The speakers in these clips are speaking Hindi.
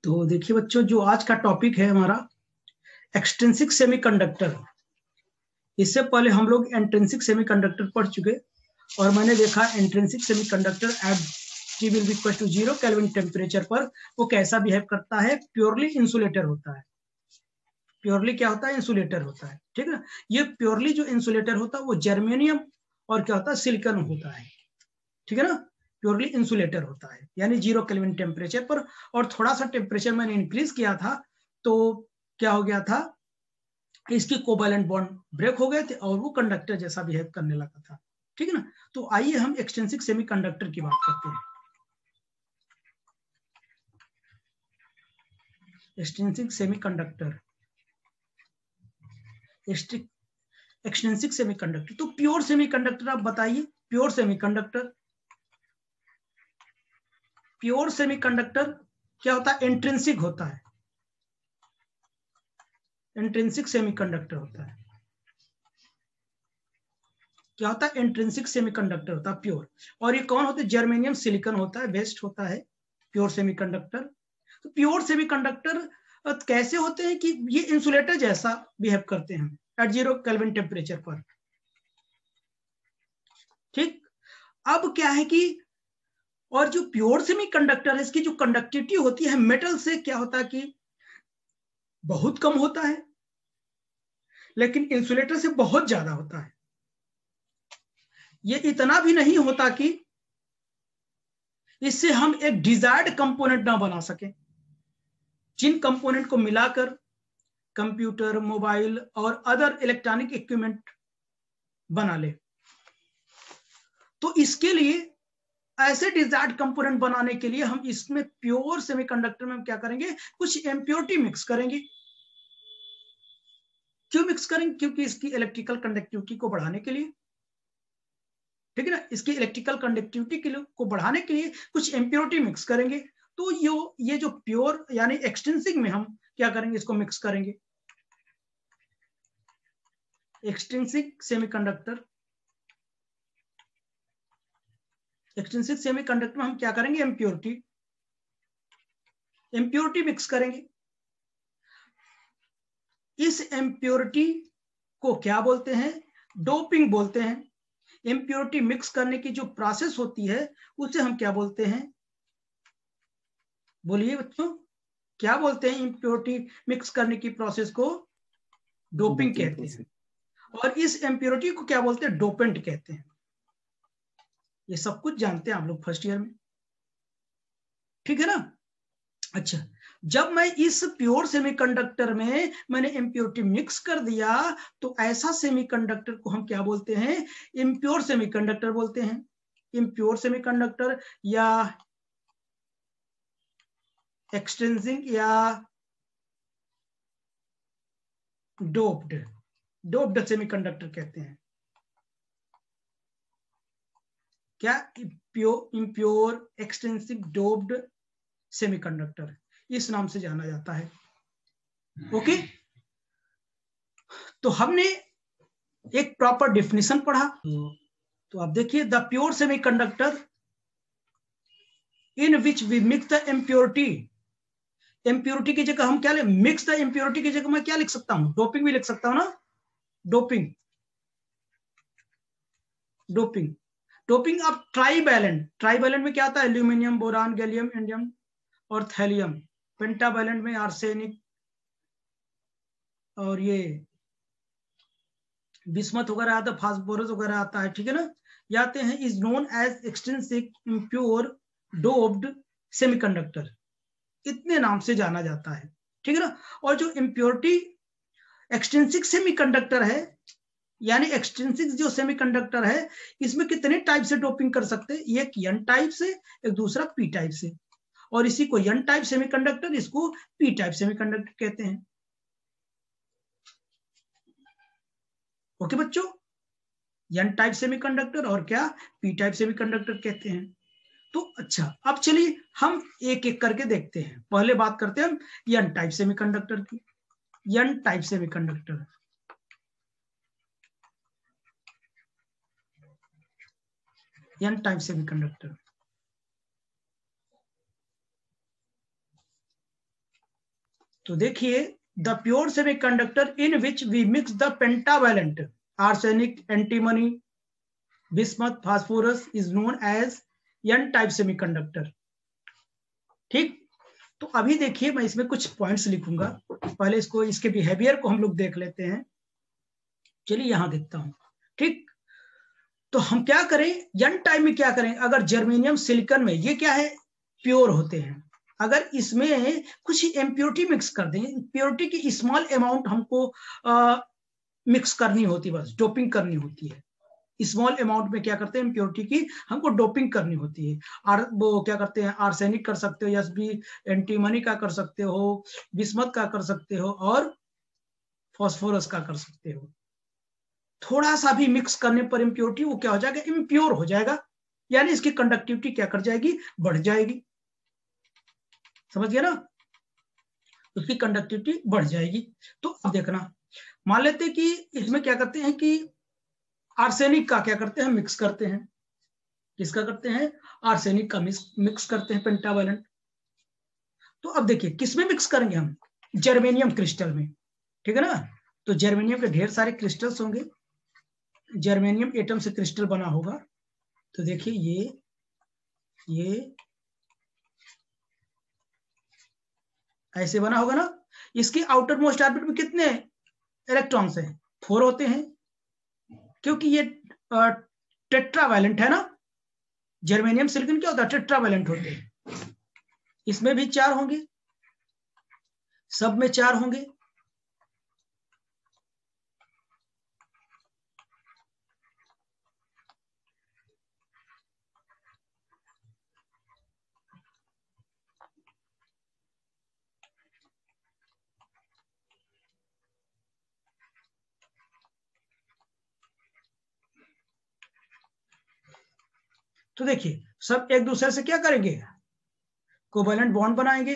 तो देखिए बच्चों, जो आज का टॉपिक है हमारा एक्सट्रिंसिक सेमीकंडक्टर। इससे पहले हम लोग इंट्रिंसिक सेमीकंडक्टर पढ़ चुके और मैंने देखा intrinsic semiconductor at T will be equal to 0 kelvin temperature पर वो कैसा बिहेव करता है। प्योरली इंसुलेटर होता है। प्योरली क्या होता है? इंसुलेटर होता है। ठीक है ना। ये प्योरली जो इंसुलेटर होता है वो जर्मेनियम और क्या होता है? सिलिकॉन होता है। ठीक है ना। प्योरली इंसुलेटर होता है यानी 0 केल्विन टेम्परेचर पर। और थोड़ा सा टेम्परेचर मैंने इंक्रीज किया था तो क्या हो गया था, इसकी कोवैलेंट बॉन्ड ब्रेक हो गए थे और वो कंडक्टर जैसा बिहेव करने लगा था। ठीक है ना। तो आइए हम एक्सट्रिंसिक सेमीकंडक्टर की बात करते हैं। एक्सट्रिंसिक सेमीकंडक्टर, एक्सट्रिंसिक सेमीकंडक्टर तो प्योर सेमीकंडक्टर आप बताइए। प्योर सेमीकंडक्टर, प्योर सेमीकंडक्टर क्या होता है? इंट्रिंसिक होता है। इंट्रिंसिक सेमीकंडक्टर होता है। क्या होता है? इंट्रिंसिक सेमीकंडक्टर होता है प्योर। और ये कौन होता है? जर्मेनियम सिलिकॉन होता है, बेस्ट होता है प्योर सेमीकंडक्टर। तो प्योर सेमीकंडक्टर कैसे होते हैं कि ये इंसुलेटर जैसा बिहेव करते हैं एट 0 केल्विन टेम्परेचर पर। ठीक। अब क्या है कि और जो प्योर सेमीकंडक्टर है इसकी जो कंडक्टिविटी होती है मेटल से क्या होता है कि बहुत कम होता है, लेकिन इंसुलेटर से बहुत ज्यादा होता है। ये इतना भी नहीं होता कि इससे हम एक डिजायर्ड कंपोनेंट ना बना सके। जिन कंपोनेंट को मिलाकर कंप्यूटर, मोबाइल और अदर इलेक्ट्रॉनिक इक्विपमेंट बना ले, तो इसके लिए ऐसे डिजायर्ड कंपोनेंट बनाने के लिए हम इसमें प्योर सेमीकंडक्टर में हम क्या करेंगे? कुछ इम्प्योरिटी मिक्स करेंगे। क्यों मिक्स करेंगे? क्योंकि इसकी इलेक्ट्रिकल कंडक्टिविटी को बढ़ाने के लिए। ठीक है ना। इसकी इलेक्ट्रिकल कंडक्टिविटी को बढ़ाने के लिए कुछ इम्प्योरिटी मिक्स करेंगे। तो ये जो प्योर यानी एक्सट्रिंसिक में हम क्या करेंगे? इसको मिक्स करेंगे। एक्सट्रिंसिक सेमीकंडक्टर, एक्सट्रिंसिक सेमीकंडक्टर में हम क्या करेंगे? इम्प्योरिटी, इम्प्योरिटी मिक्स करेंगे। इस इम्प्योरिटी को क्या बोलते हैं? डोपिंग बोलते हैं। इम्प्योरिटी मिक्स करने की जो प्रोसेस होती है उसे हम क्या बोलते हैं? बोलिए बच्चों, क्या बोलते हैं? इम्प्योरिटी मिक्स करने की प्रोसेस को डोपिंग कहते हैं। और इस इम्प्योरिटी को क्या बोलते हैं? डोपेंट कहते हैं। ये सब कुछ जानते हैं आप लोग फर्स्ट ईयर में। ठीक है ना। अच्छा, जब मैं इस प्योर सेमीकंडक्टर में मैंने इम्प्योरिटी मिक्स कर दिया तो ऐसा सेमीकंडक्टर को हम क्या बोलते हैं? इम्प्योर सेमीकंडक्टर बोलते हैं। इम्प्योर सेमीकंडक्टर या एक्सट्रिंसिक या डोप्ड सेमीकंडक्टर कहते हैं। क्या? इम्प्योर, एक्सट्रिंसिक, डोप्ड सेमीकंडक्टर, इस नाम से जाना जाता है। ओके। तो हमने एक प्रॉपर डेफिनेशन पढ़ा। तो आप देखिए, the pure semiconductor in which we mix the impurity. Impurity की जगह हम क्या ले? मिक्स द इम्प्योरिटी की जगह मैं क्या लिख सकता हूं? डोपिंग भी लिख सकता हूं ना। Doping, doping, doping. अब ट्राइवैलेंट, ट्राइवैलेंट में क्या आता है? एल्यूमिनियम, बोरान, गैलियम, इंडियम और थैलियम। पेंटावैलेंट में आर्सेनिक और ये बिस्मथ वगैरह आता है, फास्फोरस वगैरह आता है। ठीक है ना। ये आते हैं। Is known as extrinsic impure doped semiconductor, इतने नाम से जाना जाता है। ठीक है ना। और जो इम्प्योरिटी एक्सट्रिंसिक सेमीकंडक्टर है यानी एक्सट्रिंसिक जो सेमीकंडक्टर है इसमें कितने टाइप से डोपिंग कर सकते हैं? एक एन टाइप से, एक दूसरा पी टाइप से। और इसी को एन टाइप सेमीकंडक्टर, इसको पी टाइप सेमीकंडक्टर कहते हैं। ओके बच्चों, एन टाइप सेमीकंडक्टर और क्या? पी टाइप सेमीकंडक्टर कहते हैं। तो अच्छा, अब चलिए हम एक एक करके देखते हैं। पहले बात करते हैं हम एन टाइप सेमीकंडक्टर की। N type semiconductor, N type semiconductor. तो देखिए, the pure semiconductor in which we mix the pentavalent arsenic, antimony, bismuth, phosphorus is known as N type semiconductor. ठीक, तो अभी देखिए मैं इसमें कुछ पॉइंट्स लिखूंगा, पहले इसको, इसके बिहेवियर को हम लोग देख लेते हैं। चलिए यहां देखता हूं। ठीक, तो हम क्या करें, एन टाइप में क्या करें, अगर जर्मेनियम सिलिकॉन में ये क्या है, प्योर होते हैं, अगर इसमें कुछ इम्प्योरिटी मिक्स कर दें, इम्प्योरिटी की स्मॉल अमाउंट हमको मिक्स करनी होती है, बस डोपिंग करनी होती है, स्मॉल अमाउंट में क्या करते हैं, इम्प्योरिटी की हमको डोपिंग करनी होती है। और वो क्या करते हैं, आर्सेनिक कर सकते हो, एसबी एंटीमनी का कर सकते हो, बिस्मथ का कर सकते हो, और फास्फोरस का कर सकते हो। थोड़ा सा भी मिक्स करने पर इम्प्योरिटी वो क्या हो जाएगा, इम्प्योर हो जाएगा, यानी इसकी कंडक्टिविटी क्या कर जाएगी, बढ़ जाएगी। समझ गया ना, उसकी कंडक्टिविटी बढ़ जाएगी। तो अब देखना, मान लेते हैं कि इसमें क्या करते हैं कि आर्सेनिक का क्या करते हैं, मिक्स करते हैं, किसका करते हैं, आर्सेनिक का मिक्स करते हैं पेंटावैलेंट। तो अब देखिए किसमें मिक्स करेंगे हम, जर्मेनियम क्रिस्टल में, ठीक है ना। तो जर्मेनियम के ढेर सारे क्रिस्टल्स होंगे, जर्मेनियम एटम से क्रिस्टल बना होगा। तो देखिए ये ऐसे बना होगा ना। इसकी आउटर मोस्ट ऑर्बिट में कितने इलेक्ट्रॉन्स हैं, 4 होते हैं, क्योंकि ये टेट्रावैलेंट है ना। जर्मेनियम सिलिकॉन क्या होता है, टेट्रावैलेंट होते हैं। इसमें भी 4 होंगे, सब में 4 होंगे। तो देखिए सब एक दूसरे से क्या करेंगे, कोवैलेंट बॉन्ड बनाएंगे।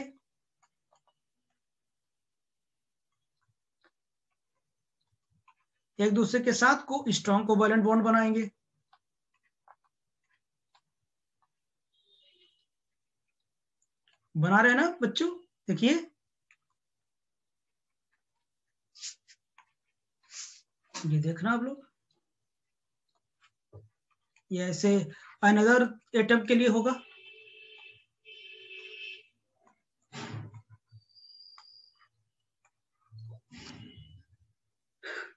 एक दूसरे के साथ को स्ट्रॉन्ग कोवैलेंट बॉन्ड बनाएंगे। बना रहे हैं ना बच्चों, देखिए ये देखना आप लोग, ये ऐसे अनदर एटम के लिए होगा।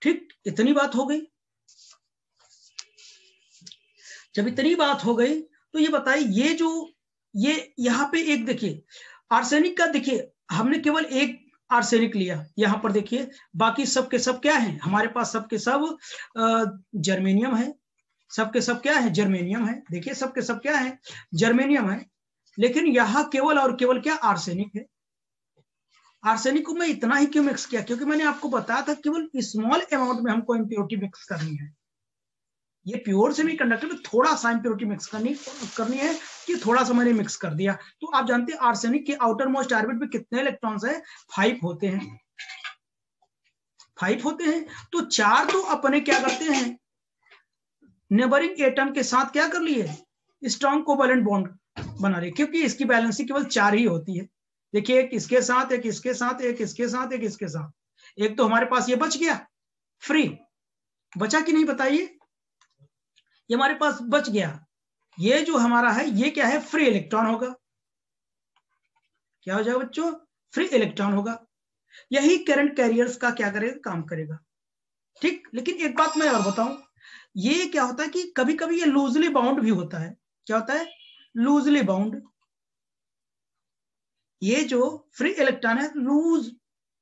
ठीक, इतनी बात हो गई। जब इतनी बात हो गई तो ये बताइए, ये जो ये यहाँ पे एक देखिए आर्सेनिक का, देखिए हमने केवल एक आर्सेनिक लिया, यहाँ पर देखिए बाकी सब के सब क्या है हमारे पास, सब के सब जर्मेनियम है, सब के सब क्या है, जर्मेनियम है। देखिए सब के सब क्या है, जर्मेनियम है। लेकिन यहाँ केवल और केवल क्या, आर्सेनिक है। आर्सेनिक को मैं इतना ही क्यों मिक्स किया, क्योंकि मैंने आपको बताया था केवल स्मॉल अमाउंट में हमको इम्प्योरिटी मिक्स करनी है। ये प्योर सेमीकंडक्टर में थोड़ा सा इम्प्योरिटी मिक्स करनी है, कि थोड़ा सा मैंने मिक्स कर दिया। तो आप जानते हैं आर्सेनिक के आउटर मोस्ट ऑर्बिट में कितने इलेक्ट्रॉन्स है, 5 होते हैं, 5 होते हैं। तो 4 तो अपने क्या करते हैं, नेबरिंग एटम के साथ क्या कर लिए, स्ट्रॉन्ग कोवैलेंट बॉन्ड बना रहे, क्योंकि इसकी बैलेंसिंग केवल 4 ही होती है। देखिए एक इसके साथ, एक इसके साथ, एक इसके साथ, एक इसके साथ। एक तो हमारे पास ये बच गया फ्री, बचा कि नहीं बताइए, ये हमारे पास बच गया। ये जो हमारा है ये क्या है, फ्री इलेक्ट्रॉन होगा। क्या हो जाएगा बच्चों, फ्री इलेक्ट्रॉन होगा। यही करंट कैरियर्स का क्या करेगा, काम करेगा। ठीक, लेकिन एक बात मैं और बताऊं, ये क्या होता है कि कभी कभी ये लूजली बाउंड भी होता है। क्या होता है, लूजली बाउंड। ये जो फ्री इलेक्ट्रॉन है लूज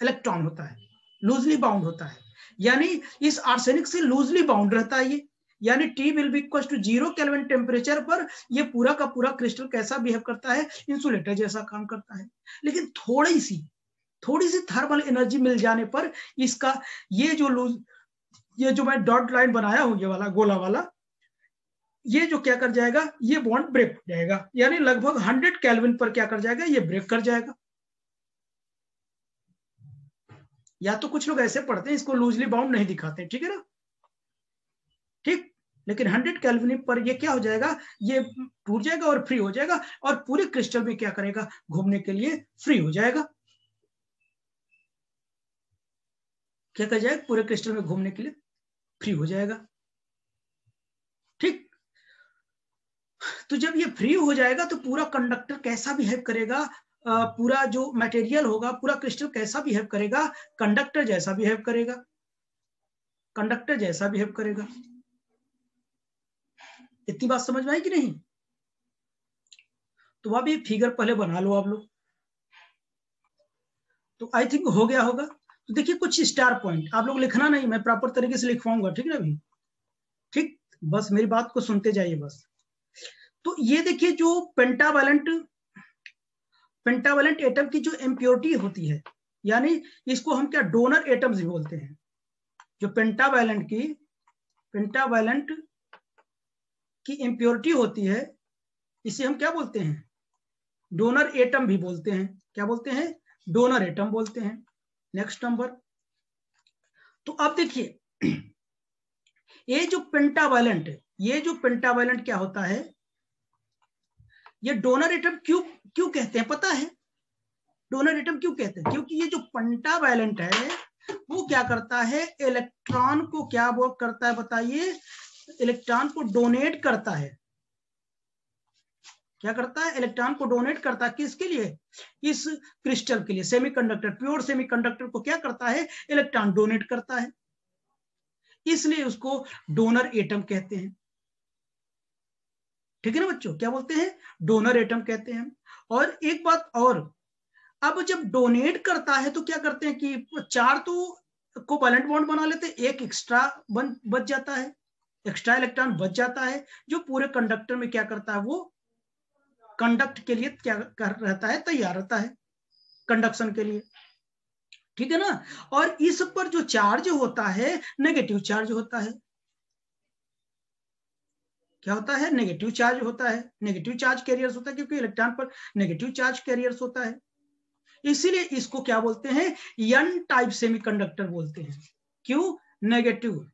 इलेक्ट्रॉन होता है, लूजली बाउंड होता है, यानी इस आर्सेनिक से लूजली बाउंड रहता है ये। यानी T will be equal to 0 kelvin temperature पर ये पूरा का पूरा क्रिस्टल कैसा बिहेव करता है, इंसुलेटर जैसा काम करता है। लेकिन थोड़ी सी थर्मल एनर्जी मिल जाने पर इसका ये जो मैं डॉट लाइन बनाया हूं, ये वाला गोला वाला, ये जो क्या कर जाएगा, ये बॉन्ड ब्रेक हो जाएगा, यानी लगभग 100 केल्विन पर क्या कर जाएगा, ये ब्रेक कर जाएगा। या तो कुछ लोग ऐसे पढ़ते हैं, इसको लूजली बाउंड नहीं दिखाते, ठीक है ना। ठीक, लेकिन 100 केल्विन पर ये क्या हो जाएगा, ये टूट जाएगा और फ्री हो जाएगा, और पूरे क्रिस्टल में क्या करेगा, घूमने के लिए फ्री हो जाएगा। क्या कर जाएगा, पूरे क्रिस्टल में घूमने के लिए फ्री हो जाएगा। ठीक, तो जब ये फ्री हो जाएगा तो पूरा कंडक्टर कैसा बिहेव करेगा, पूरा जो मटेरियल होगा, पूरा क्रिस्टल कैसा बिहेव करेगा, कंडक्टर जैसा बिहेव करेगा, कंडक्टर जैसा बिहेव करेगा। इतनी बात समझ में आई कि नहीं? तो वह भी फिगर पहले बना लो आप लोग। तो आई थिंक हो गया होगा। तो देखिए कुछ स्टार पॉइंट आप लोग लिखना नहीं, मैं प्रॉपर तरीके से लिखवाऊंगा, ठीक है ना भाई? ठीक, बस मेरी बात को सुनते जाइए बस। तो ये देखिए जो पेंटावैलेंट एटम की जो इम्प्योरिटी होती है, यानी इसको हम क्या डोनर एटम्स भी बोलते हैं। जो पेंटावैलेंट की इम्प्योरिटी होती है, इसे हम क्या बोलते हैं, डोनर एटम भी बोलते हैं। क्या बोलते हैं? डोनर एटम बोलते हैं। नेक्स्ट नंबर, तो अब देखिए ये जो पेंटावैलेंट क्या होता है, ये डोनर एटम क्यों कहते हैं पता है? डोनर एटम क्यों कहते हैं? क्योंकि ये जो पेंटावैलेंट है वो क्या करता है, इलेक्ट्रॉन को क्या वो करता है बताइए, इलेक्ट्रॉन को डोनेट करता है। क्या करता है? इलेक्ट्रॉन को डोनेट करता है। किसके लिए? इस क्रिस्टल के लिए, सेमीकंडक्टर, प्योर सेमीकंडक्टर को क्या करता है, इलेक्ट्रॉन डोनेट करता है, इसलिए उसको डोनर एटम कहते हैं। ठीक है ना बच्चों, क्या बोलते हैं? डोनर एटम कहते हैं। और एक बात और, अब जब डोनेट करता है तो क्या करते हैं कि चार तो कोवैलेंट बॉन्ड बना लेते हैं, एक एक्स्ट्रा बच जाता है, एक्स्ट्रा इलेक्ट्रॉन बच जाता है, जो पूरे कंडक्टर में क्या करता है, वो कंडक्ट के लिए क्या कर रहता है, तैयार रहता है कंडक्शन के लिए। ठीक है ना? और इस पर जो चार्ज होता है, नेगेटिव चार्ज होता है। क्या होता है? नेगेटिव चार्ज होता है, नेगेटिव चार्ज कैरियर्स होता है, क्योंकि इलेक्ट्रॉन पर नेगेटिव चार्ज कैरियर्स होता है। इसीलिए इसको क्या बोलते हैं, एन टाइप सेमीकंडक्टर बोलते हैं। क्यों? नेगेटिव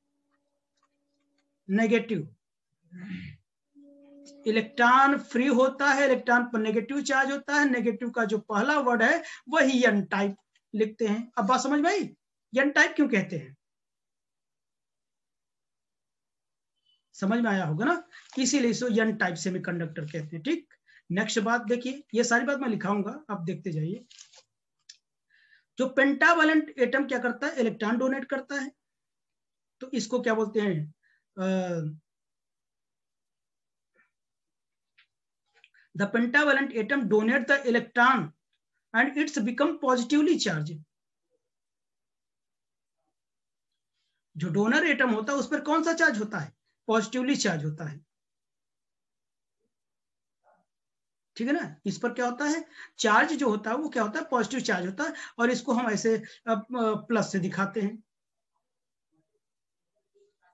इलेक्ट्रॉन फ्री होता है, इलेक्ट्रॉन पर नेगेटिव चार्ज होता है, नेगेटिव का जो पहला वर्ड है वही एन टाइप लिखते हैं। अब बात समझ में आई, एन टाइप क्यों कहते हैं? समझ में आया होगा ना, इसीलिए इसको एन टाइप सेमीकंडक्टर कहते हैं। ठीक, नेक्स्ट बात देखिए, ये सारी बात मैं लिखाऊंगा, आप देखते जाइए। जो पेंटावैलेंट एटम क्या करता है, इलेक्ट्रॉन डोनेट करता है, तो इसको क्या बोलते हैं, the pentavalent atom donate the electron and it's become positively charged। जो डोनर एटम होता है उस पर कौन सा चार्ज होता है? पॉजिटिवली चार्ज होता है। ठीक है ना? इस पर क्या होता है, चार्ज जो होता है वो क्या होता है, पॉजिटिव चार्ज होता है, और इसको हम ऐसे प्लस से दिखाते हैं,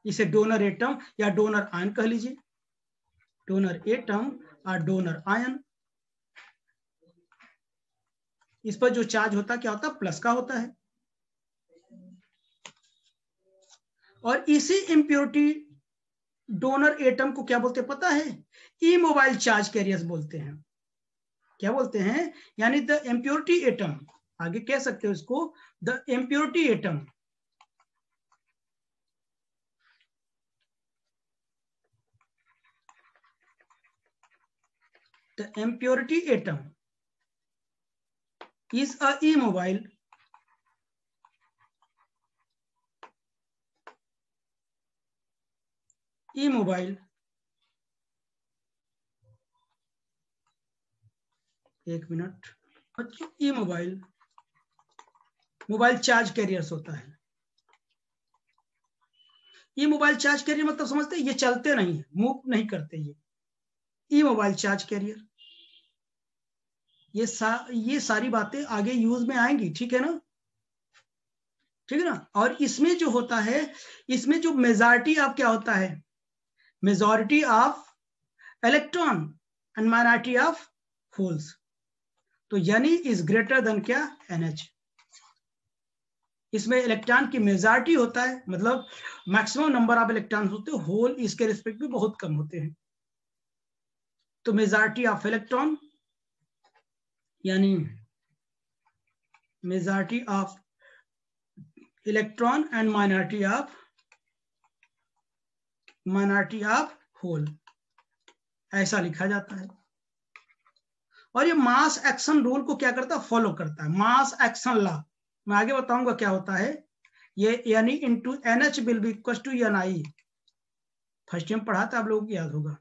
इसे डोनर एटम या डोनर आयन कह लीजिए, डोनर एटम और डोनर आयन। इस पर जो चार्ज होता है क्या होता है, प्लस का होता है। और इसी इम्प्योरिटी डोनर एटम को क्या बोलते हैं पता है? इमोबाइल चार्ज कैरियर्स बोलते हैं। क्या बोलते हैं? यानी द इम्प्योरिटी एटम, आगे कह सकते हो इसको, the impurity atom is a immobile एक मिनट बच्चों, मोबाइल चार्ज कैरियर्स होता है। ये मोबाइल चार्ज कैरियर मतलब समझते हैं, ये चलते नहीं है, मूव नहीं करते, ये मोबाइल चार्ज कैरियर। ये सारी बातें आगे यूज में आएंगी, ठीक है ना? ठीक है ना? और इसमें जो होता है, इसमें जो मेजॉरिटी ऑफ क्या होता है, majority of electron and minority of holes. तो यानी इज ग्रेटर देन क्या, NH। इसमें इलेक्ट्रॉन की मेजॉरिटी होता है, मतलब मैक्सिमम नंबर ऑफ इलेक्ट्रॉन होते हैं, होल इसके रिस्पेक्ट में बहुत कम होते हैं। तो मेजॉरिटी ऑफ इलेक्ट्रॉन यानी majority of electron and minority of hole, ऐसा लिखा जाता है। और ये मास एक्शन रूल को क्या करता है, फॉलो करता है, मास एक्शन लॉ। मैं आगे बताऊंगा क्या होता है ये, यानी into NH will be equal to NI, first time पढ़ा था आप लोगों को याद होगा।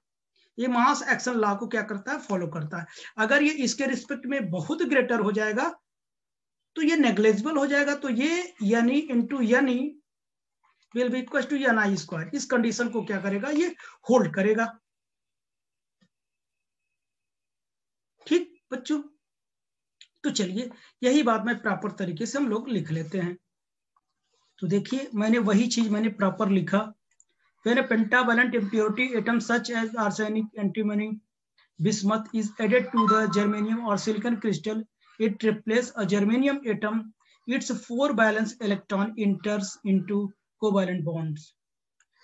ये मास एक्शन लॉ को क्या करता है, फॉलो करता है। अगर ये इसके रिस्पेक्ट में बहुत ग्रेटर हो जाएगा तो ये नेग्लेजिबल हो जाएगा, तो ये यानी into NE will be equal to NI square, इस कंडीशन को क्या करेगा, ये होल्ड करेगा। ठीक बच्चों, तो चलिए यही बात मैं प्रॉपर तरीके से हम लोग लिख लेते हैं। तो देखिए मैंने वही चीज मैंने प्रॉपर लिखा। When a pentavalent impurity atom such as arsenic, antimony, bismuth is added to the germanium or silicon crystal, it replaces a germanium atom. Its 4 valence electron enters into covalent bonds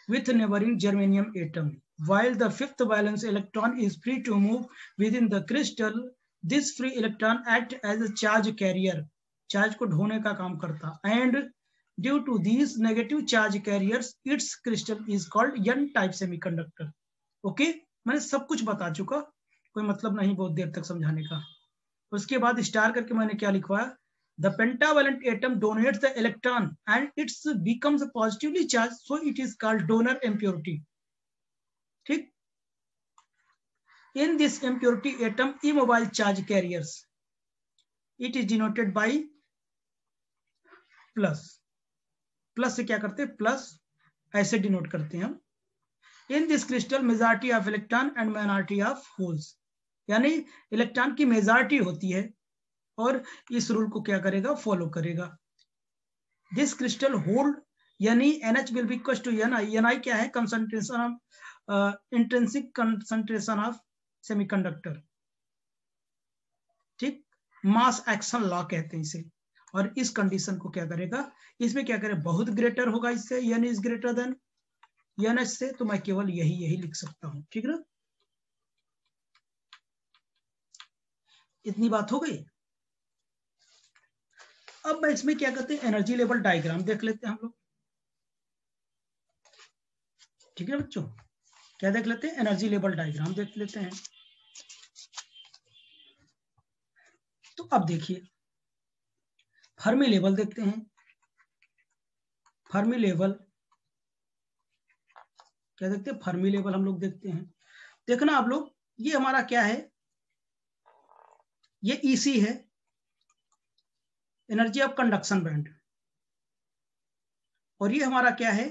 with neighboring germanium atom. While the 5th valence electron is free to move within the crystal, this free electron acts as a charge carrier. Charge को ढोने का काम करता, and due to these negative charge carriers, its crystal is called N-type semiconductor. Okay, मैंने सब कुछ बता चुका, कोई मतलब नहीं बहुत देर तक समझाने का। उसके बाद स्टार करके मैंने क्या लिखवाया, the pentavalent atom donates the electron and it becomes positively charged, so it is called donor impurity. ठीक, in this impurity atom immobile charge carriers, it is denoted by plus. Plus से क्या करते हैं, प्लस ऐसे डिनोट करते हैं हम। In this crystal majority of electron and minority of holes, यानी इलेक्ट्रॉन की मेजॉरिटी होती है और इस रूल को क्या करेगा, फॉलो करेगा। दिस क्रिस्टल होल्ड, यानी NH will be equal to NI। NI क्या है, concentration of intrinsic concentration of semiconductor. ठीक, मास एक्शन लॉ कहते हैं इसे। और इस कंडीशन को क्या करेगा, इसमें क्या करेगा, बहुत ग्रेटर होगा इससे, N is greater than NH से, तो मैं केवल यही लिख सकता हूं। ठीक ना, इतनी बात हो गई। अब मैं इसमें क्या कहते हैं, एनर्जी लेवल डायग्राम देख लेते हैं हम लोग। ठीक है बच्चों, क्या देख लेते हैं, एनर्जी लेवल डायग्राम देख लेते हैं। तो अब देखिए फर्मी लेवल देखते हैं। फर्मी लेवल क्या देखते हैं, फर्मी लेवल हम लोग देखते हैं। देखना आप लोग, ये हमारा क्या है, ये EC है, एनर्जी ऑफ कंडक्शन बैंड, और ये हमारा क्या है,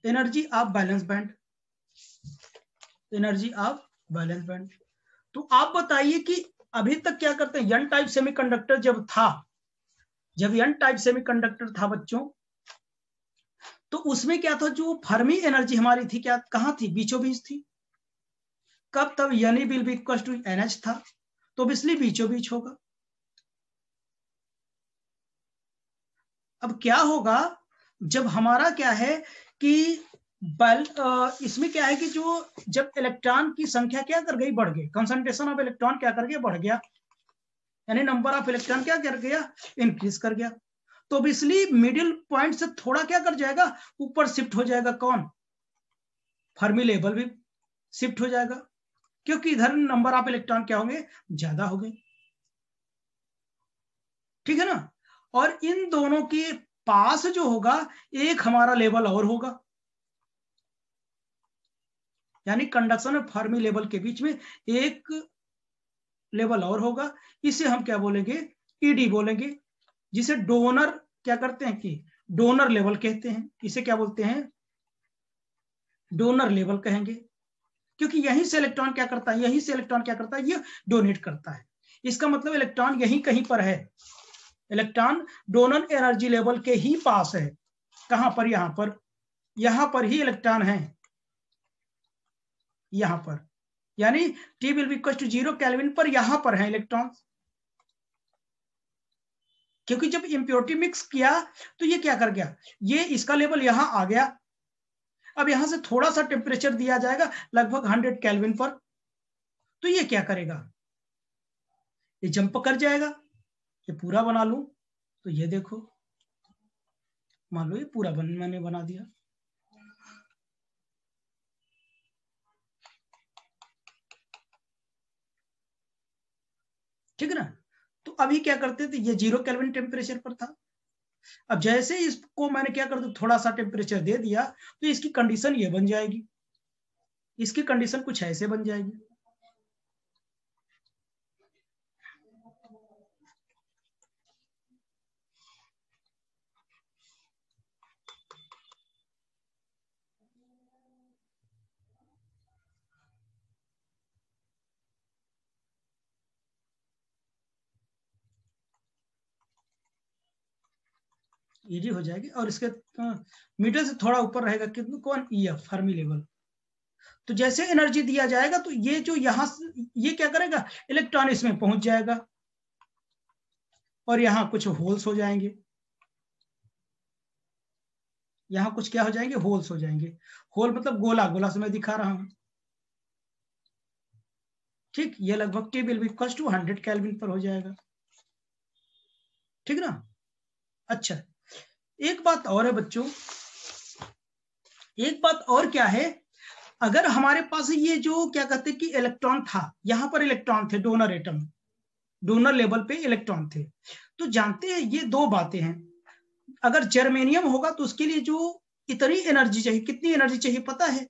energy of balance band, energy of balance band. तो आप बताइए कि अभी तक क्या करते हैं, N टाइप सेमीकंडक्टर जब N टाइप सेमीकंडक्टर था बच्चों, तो उसमें क्या था, जो फर्मी एनर्जी हमारी थी, क्या कहां थी, बीचों बीच थी। कब, तब NE will be equal to NH था, तो इसलिए बीचों बीच होगा। अब क्या होगा, जब हमारा क्या है कि इसमें क्या है कि जो जब इलेक्ट्रॉन की संख्या क्या कर गई, बढ़ गई, कंसंट्रेशन ऑफ इलेक्ट्रॉन क्या कर गया, बढ़ गया, यानी नंबर ऑफ इलेक्ट्रॉन क्या कर गया, इंक्रीज कर गया। तो ऑब्वियसली मिडिल पॉइंट से थोड़ा क्या कर जाएगा, ऊपर शिफ्ट हो जाएगा, कौन, फर्मी लेवल भी शिफ्ट हो जाएगा, क्योंकि इधर नंबर ऑफ इलेक्ट्रॉन क्या होंगे, ज्यादा हो गए। ठीक है ना, और इन दोनों के पास जो होगा एक हमारा लेवल और होगा, यानी कंडक्शन और फर्मी लेवल के बीच में एक लेवल और होगा। इसे हम क्या बोलेंगे, ED बोलेंगे, जिसे डोनर क्या करते हैं कि डोनर लेवल कहते हैं। इसे क्या बोलते हैं, डोनर लेवल कहेंगे, क्योंकि यहीं से इलेक्ट्रॉन क्या करता है, ये डोनेट करता है। इसका मतलब इलेक्ट्रॉन यहीं कहीं पर है, इलेक्ट्रॉन डोनर एनर्जी लेवल के ही पास है। कहां पर, यहां पर ही इलेक्ट्रॉन है, यहां पर, यानी T will be equal to 0 kelvin पर यहां पर है इलेक्ट्रॉन। क्योंकि जब इम्प्योरिटी मिक्स किया तो ये क्या कर गया, ये इसका लेवल यहां आ गया। अब यहां से थोड़ा सा टेम्परेचर दिया जाएगा लगभग 100 केल्विन पर, तो ये क्या करेगा, ये जंप कर जाएगा। ये पूरा बना लूं, तो ये देखो, मान लो ये पूरा मैंने बना दिया। ठीक है ना। तो अभी क्या करते थे, ये 0 केल्विन टेम्परेचर पर था। अब जैसे इसको मैंने क्या कर दिया, थोड़ा सा टेम्परेचर दे दिया, तो इसकी कंडीशन ये बन जाएगी, इसकी कंडीशन कुछ ऐसे बन जाएगी। इजी हो जाएगी। और इसके मीटर से थोड़ा ऊपर रहेगा कितना, कौन, EF, फर्मी लेवल। तो जैसे एनर्जी दिया जाएगा तो ये जो यहां ये क्या करेगा, इलेक्ट्रॉन इसमें पहुंच जाएगा और यहां कुछ होल्स हो जाएंगे, यहां कुछ क्या हो जाएंगे, होल्स हो जाएंगे। होल मतलब गोला, गोला से मैं दिखा रहा हूं। ठीक, ये लगभग T will be equal to 100 kelvin पर हो जाएगा। ठीक ना। अच्छा, एक बात और है बच्चों, एक बात और क्या है, अगर हमारे पास ये जो क्या कहते हैं कि इलेक्ट्रॉन था, यहां पर इलेक्ट्रॉन थे, डोनर एटम, डोनर लेवल पे इलेक्ट्रॉन थे, तो जानते हैं ये दो बातें हैं। अगर जर्मेनियम होगा तो उसके लिए जो इतनी एनर्जी चाहिए, कितनी एनर्जी चाहिए पता है,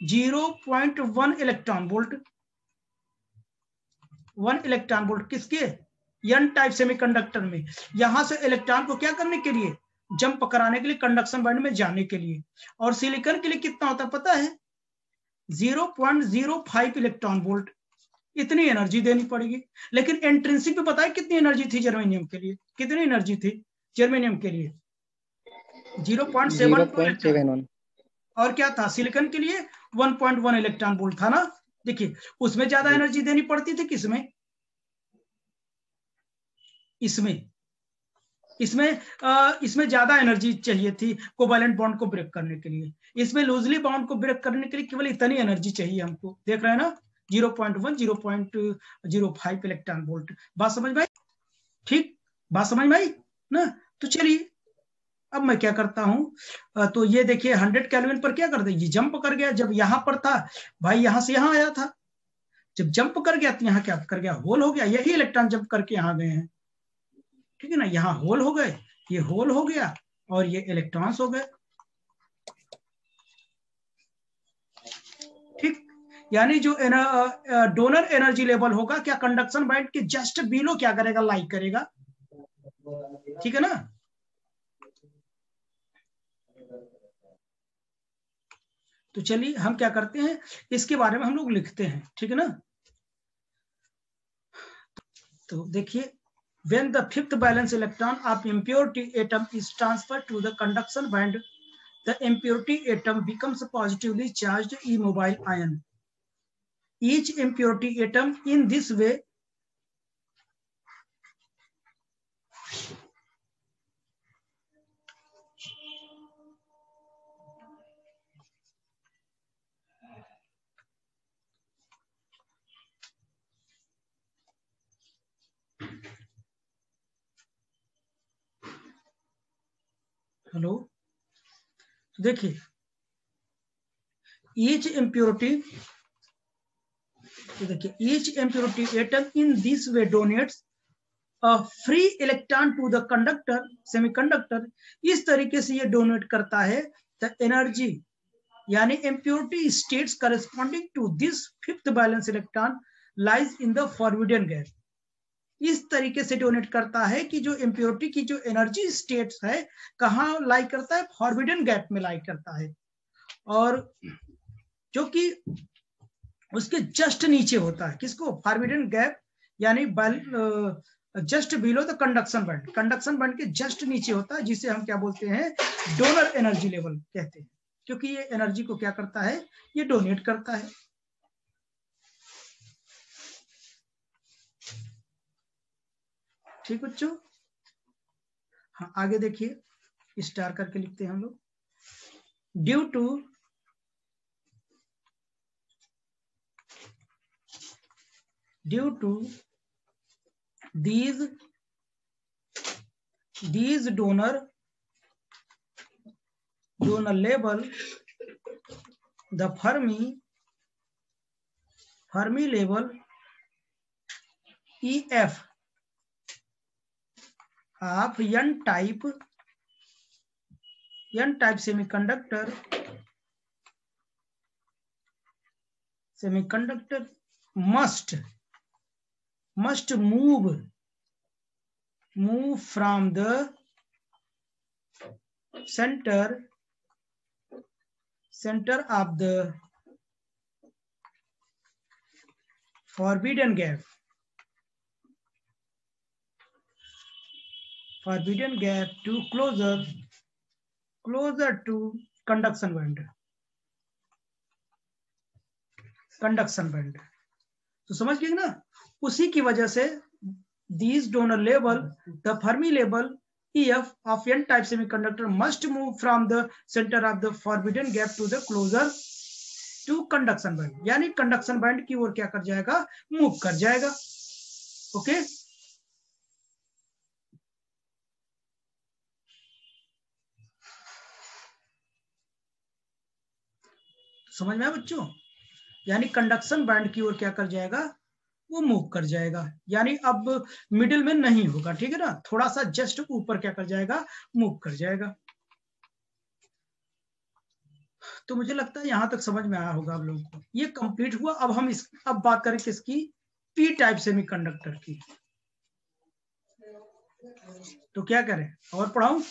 0.1 इलेक्ट्रॉन वोल्ट। 1 इलेक्ट्रॉन वोल्ट किसके, एन टाइप सेमीकंडक्टर में, यहां से इलेक्ट्रॉन को क्या करने के लिए, जंप कराने के लिए, कंडक्शन बैंड में जाने के लिए। और सिलिकॉन के लिए कितना होता है पता है, 0.05 इलेक्ट्रॉन वोल्ट। इतनी एनर्जी देनी पड़ेगी। लेकिन इंट्रिंसिक में पता है कितनी एनर्जी थी जर्मेनियम के लिए, कितनी एनर्जी थी जर्मेनियम के लिए, 0.72 इलेक्ट्रॉन। और क्या था सिलिकॉन के लिए, 1.1 इलेक्ट्रॉन वोल्ट था ना। देखिए उसमें ज्यादा एनर्जी देनी पड़ती थी किसमें, इसमें, इसमें ज्यादा एनर्जी चाहिए थी कोवैलेंट बॉन्ड को ब्रेक करने के लिए। इसमें लूजली बॉन्ड को ब्रेक करने के लिए केवल इतनी एनर्जी चाहिए हमको, देख रहे हैं ना, 0.1 0.05 इलेक्ट्रॉन वोल्ट। बात समझ में आई, ठीक, बात समझ में आई ना। तो चलिए अब मैं क्या करता हूं, तो ये देखिए 100 केल्विन पर क्या कर दे, ये जंप कर गया। जब यहां पर था भाई, यहां से यहां आया था, जब जंप कर गया तो यहाँ क्या कर गया, होल हो गया। यही इलेक्ट्रॉन जंप करके यहाँ गए हैं। ठीक है ना, यहाँ होल हो गए, ये होल हो गया और ये इलेक्ट्रॉन्स हो गए। ठीक, यानी जो डोनर एनर्जी लेवल होगा क्या, कंडक्शन बैंड के जस्ट बिलो क्या करेगा, लाइक करेगा। ठीक है ना। तो चलिए हम क्या करते हैं, इसके बारे में हम लोग लिखते हैं। ठीक है ना। तो देखिए, when the fifth valence electron of impurity atom is transferred to the conduction band, the impurity atom becomes a positively charged immobile ion. Each impurity atom in this way hello, तो देखिए each impurity, तो देखिए each impurity atom in this way donates a free electron to the conductor semiconductor। इस तरीके से ये डोनेट करता है the energy, यानी impurity states corresponding to this fifth valence electron lies in the forbidden gap। इस तरीके से डोनेट करता है कि जो इम्प्योरिटी की जो एनर्जी स्टेट्स है कहाँ लाई करता है, फॉरबिडन गैप में लाई करता है, और जो कि उसके जस्ट नीचे होता है, किसको, फॉरबिडन गैप, यानी just below the conduction band, conduction band के जस्ट नीचे होता है, जिसे हम क्या बोलते हैं, डोनर एनर्जी लेवल कहते हैं। क्योंकि ये एनर्जी को क्या करता है, ये डोनेट करता है। ठीक बच्चों, हाँ आगे देखिए, स्टार करके लिखते हैं हम लोग, due to these these donor label the Fermi level EF of n-type semiconductor must move from the center of the forbidden gap to closer to conduction band. तो समझ गए ना, उसी की वजह से these donor label the Fermi level EF of n-type semiconductor must move from the center of the forbidden gap to the closer to conduction band, यानी कंडक्शन बैंड की ओर क्या कर जाएगा, मूव कर जाएगा. ओके समझ में आया बच्चों, यानी कंडक्शन बैंड की ओर क्या कर जाएगा, वो मूव कर जाएगा, यानी अब मिडिल में नहीं होगा. ठीक है ना, थोड़ा सा जस्ट ऊपर क्या कर जाएगा, मूव कर जाएगा. तो मुझे लगता है यहां तक समझ में आया होगा आप लोगों को. ये कंप्लीट हुआ. अब हम अब बात करें किसकी, पी टाइप सेमीकंडक्टर की. तो क्या करें, और पढ़ाऊं?